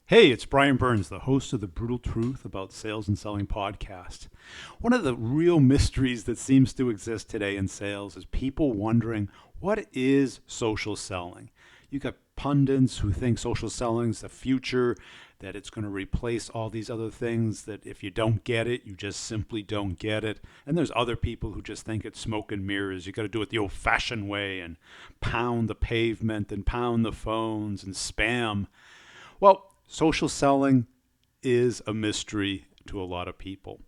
Hey, it's Brian Burns, the host of the Brutal Truth About Sales and Selling podcast. One of the real mysteries that seems to exist today in sales is people wondering, what is social selling? You got pundits who think social selling is the future, that it's going to replace all these other things, that if you don't get it, you just simply don't get it. And there's other people who just think it's smoke and mirrors. You got to do it the old-fashioned way and pound the pavement and pound the phones and spam. Well, social selling is a mystery to a lot of people.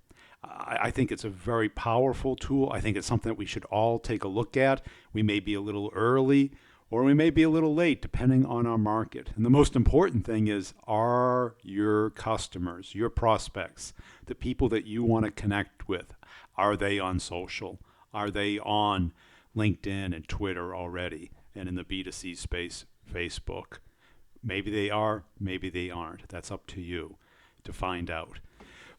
I think it's a very powerful tool. I think it's something that we should all take a look at. We may be a little early or we may be a little late depending on our market. And the most important thing is, are your customers, your prospects, the people that you want to connect with, are they on social? Are they on LinkedIn and Twitter already? And in the B2C space, Facebook? Maybe they are, maybe they aren't. That's up to you to find out.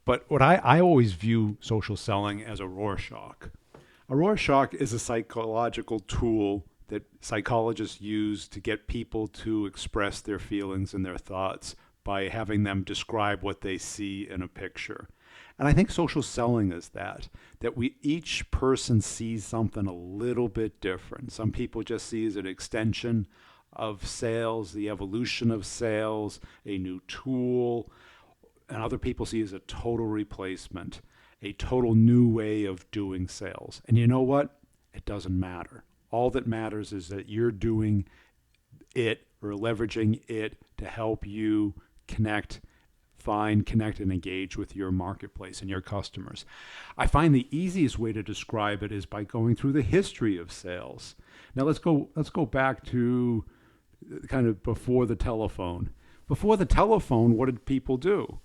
But what I always view social selling as a Rorschach. A Rorschach is a psychological tool that psychologists use to get people to express their feelings and their thoughts by having them describe what they see in a picture. And I think social selling is that we each person sees something a little bit different. Some people just see it as an extension of sales, the evolution of sales, a new tool, and other people see it as a total replacement, a total new way of doing sales. And you know what? It doesn't matter. All that matters is that you're doing it or leveraging it to help you connect, and engage with your marketplace and your customers. I find the easiest way to describe it is by going through the history of sales. Now let's go back to kind of before the telephone. Before the telephone, what did people do?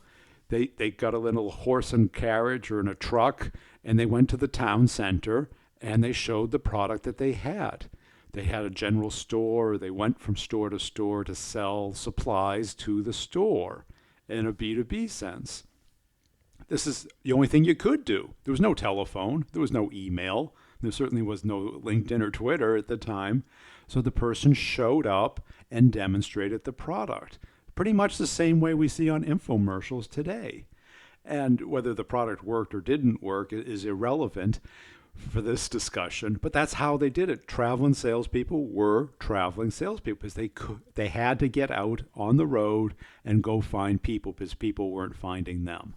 They got a little horse and carriage or in a truck, and they went to the town center and they showed the product that they had. They had a general store. They went from store to store to sell supplies to the store in a B2B sense. This is the only thing you could do. There was no telephone. There was no email. There certainly was no LinkedIn or Twitter at the time. So the person showed up and demonstrated the product. Pretty much the same way we see on infomercials today. And whether the product worked or didn't work is irrelevant for this discussion, but that's how they did it. Traveling salespeople were traveling salespeople because they had to get out on the road and go find people because people weren't finding them.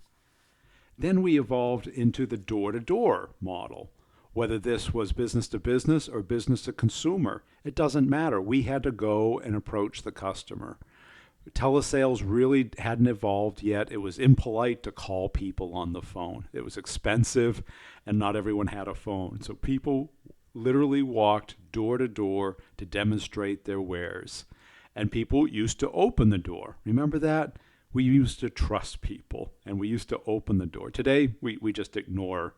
Then we evolved into the door-to-door model. Whether this was business to business or business to consumer, it doesn't matter. We had to go and approach the customer. Telesales really hadn't evolved yet. It was impolite to call people on the phone. It was expensive and not everyone had a phone. So people literally walked door to door to demonstrate their wares. And people used to open the door. Remember that? We used to trust people and we used to open the door. Today, we just ignore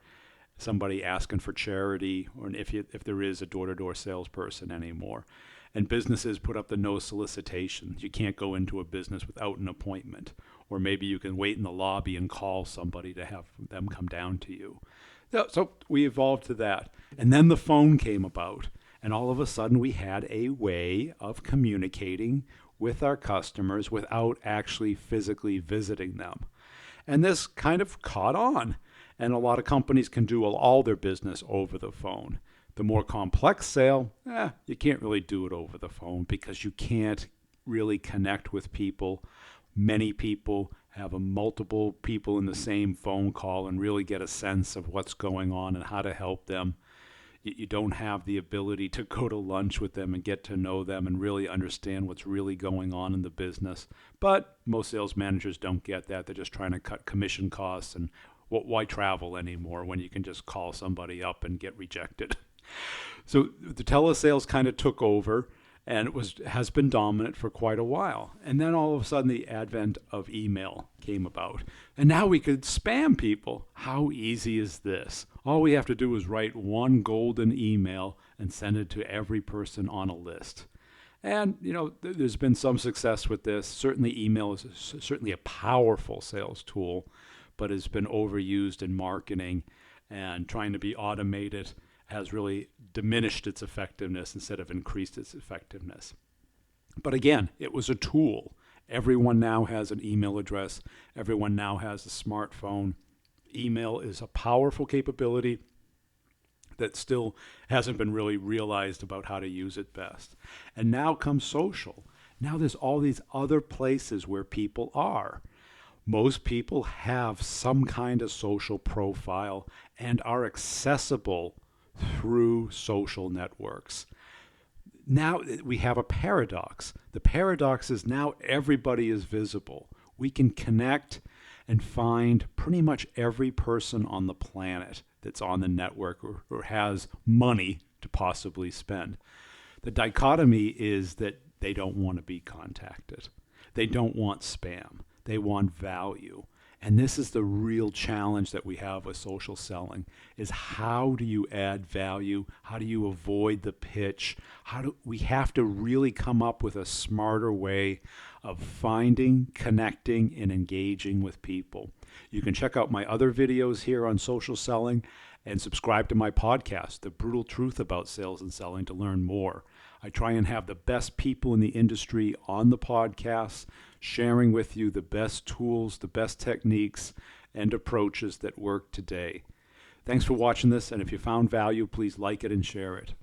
somebody asking for charity or if there is a door-to-door salesperson anymore. And businesses put up the no solicitations. You can't go into a business without an appointment. Or maybe you can wait in the lobby and call somebody to have them come down to you. So we evolved to that. And then the phone came about. And all of a sudden we had a way of communicating with our customers without actually physically visiting them. And this kind of caught on. And a lot of companies can do all their business over the phone. The more complex sale, you can't really do it over the phone because you can't really connect with people. Many people have multiple people in the same phone call and really get a sense of what's going on and how to help them. You don't have the ability to go to lunch with them and get to know them and really understand what's really going on in the business. But most sales managers don't get that. They're just trying to cut commission costs, and why travel anymore when you can just call somebody up and get rejected? So the telesales kind of took over and has been dominant for quite a while. And then all of a sudden the advent of email came about. And now we could spam people. How easy is this? All we have to do is write one golden email and send it to every person on a list. And, there's been some success with this. Certainly email is certainly a powerful sales tool, but has been overused in marketing and trying to be automated has really diminished its effectiveness instead of increased its effectiveness. But again, it was a tool. Everyone now has an email address. Everyone now has a smartphone. Email is a powerful capability that still hasn't been really realized about how to use it best. And now comes social. Now there's all these other places where people are. Most people have some kind of social profile and are accessible through social networks. Now we have a paradox. The paradox is now everybody is visible. We can connect and find pretty much every person on the planet that's on the network or has money to possibly spend. The dichotomy is that they don't want to be contacted. They don't want spam. They want value. And this is the real challenge that we have with social selling is how do you add value? How do you avoid the pitch? We have to really come up with a smarter way of finding, connecting, and engaging with people. You can check out my other videos here on social selling and subscribe to my podcast, The Brutal Truth About Sales and Selling, to learn more. I try and have the best people in the industry on the podcast, sharing with you the best tools, the best techniques, and approaches that work today. Thanks for watching this, and if you found value, please like it and share it.